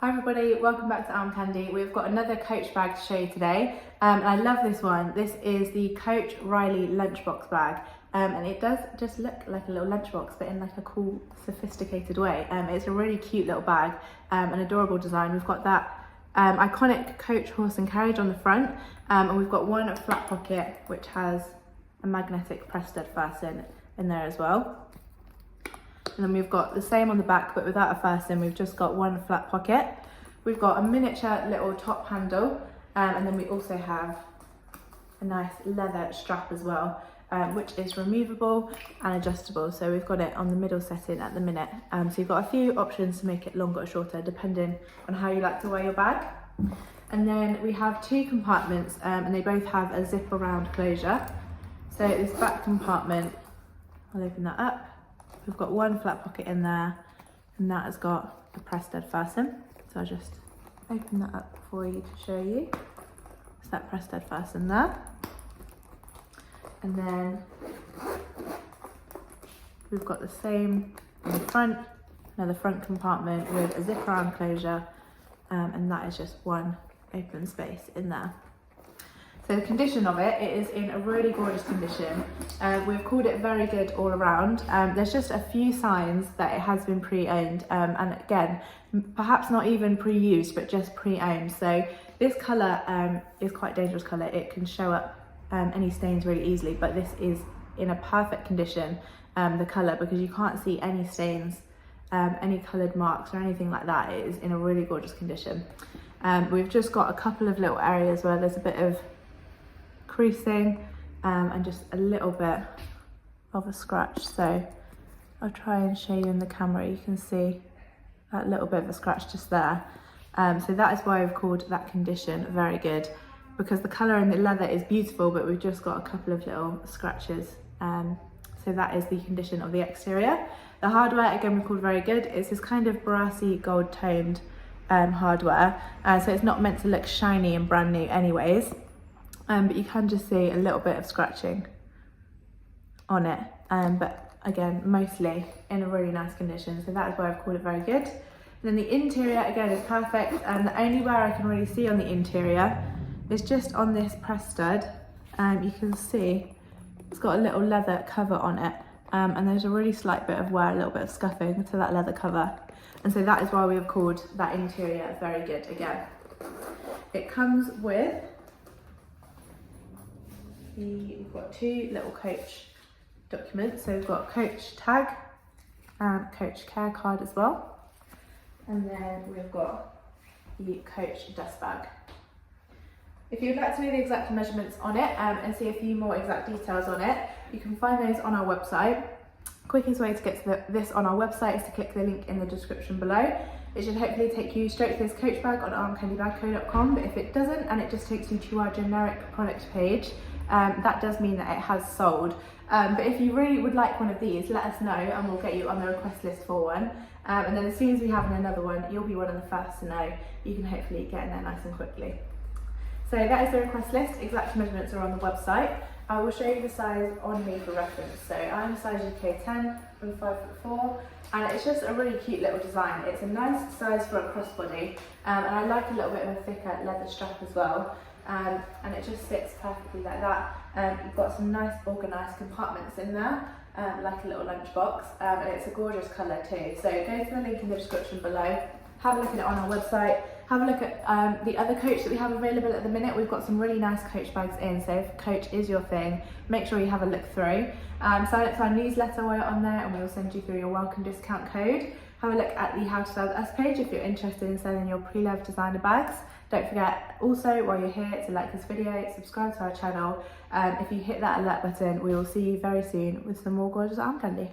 Hi everybody, welcome back to Armcandy. We've got another Coach bag to show you today. And I love this one. This is the Coach Riley Lunchbox bag. And it does just look like a little lunchbox, but in like a cool, sophisticated way. It's a really cute little bag, an adorable design. We've got that iconic Coach horse and carriage on the front. And we've got one flat pocket, which has a magnetic press stud fasten in there as well. And then we've got the same on the back, but without a fasten. We've just got one flat pocket. We've got a miniature little top handle, and then we also have a nice leather strap as well, which is removable and adjustable. So we've got it on the middle setting at the minute. So you've got a few options to make it longer or shorter, depending on how you like to wear your bag. And then we have two compartments, and they both have a zip around closure. So this back compartment, I'll open that up. We've got one flat pocket in there, and that has got a press stud fasten. So I'll just open that up for you to show you. It's that press stud fasten there. And then we've got the same on the front, another front compartment with a zip around closure, and that is just one open space in there. So the condition of it is in a really gorgeous condition. We've called it very good all around. There's just a few signs that it has been pre-owned, and again, perhaps not even pre-used, but just pre-owned. So this colour is quite a dangerous colour. It can show up any stains really easily, but this is in a perfect condition, the colour, because you can't see any stains, any coloured marks or anything like that. It is in a really gorgeous condition. We've just got a couple of little areas where there's a bit of creasing and just a little bit of a scratch. So I'll try and show you in the camera. You can see that little bit of a scratch just there. So that is why I've called that condition very good, because the colour in the leather is beautiful, but we've just got a couple of little scratches. So that is the condition of the exterior. The hardware, again, we called very good. It's this kind of brassy gold toned hardware, so it's not meant to look shiny and brand new anyways. But you can just see a little bit of scratching on it, but again, mostly in a really nice condition. So that is why I've called it very good. And then the interior, again, is perfect. And the only where I can really see on the interior is just on this press stud. You can see it's got a little leather cover on it. And there's a really slight bit of wear, a little bit of scuffing to that leather cover. And so that is why we have called that interior very good again. It comes with we've got two little Coach documents. So we've got Coach tag and Coach care card as well. And then we've got the Coach dust bag. If you'd like to know the exact measurements on it and see a few more exact details on it, you can find those on our website. Quickest way to get to this on our website is to click the link in the description below. It should hopefully take you straight to this Coach bag on armcandybagco.com, but if it doesn't and it just takes you to our generic product page, that does mean that it has sold. But if you really would like one of these, let us know and we'll get you on the request list for one. And then as soon as we have another one, you'll be one of the first to know. You can hopefully get in there nice and quickly. So that is the request list. Exact measurements are on the website. I will show you the size on me for reference. So I'm a size UK 10, I'm 5'4", and it's just a really cute little design. It's a nice size for a crossbody, and I like a little bit of a thicker leather strap as well. And it just fits perfectly like that. You've got some nice organised compartments in there, like a little lunchbox, and it's a gorgeous colour too. So go to the link in the description below, have a look at it on our website, have a look at the other Coach that we have available at the minute. We've got some really nice Coach bags in, so if Coach is your thing, make sure you have a look through. Sign up to our newsletter while you're on there, and we will send you through your welcome discount code. Have a look at the How to Sell With Us page if you're interested in selling your pre-loved designer bags. Don't forget also, while you're here, to like this video, subscribe to our channel. If you hit that alert button, we will see you very soon with some more gorgeous Armcandy.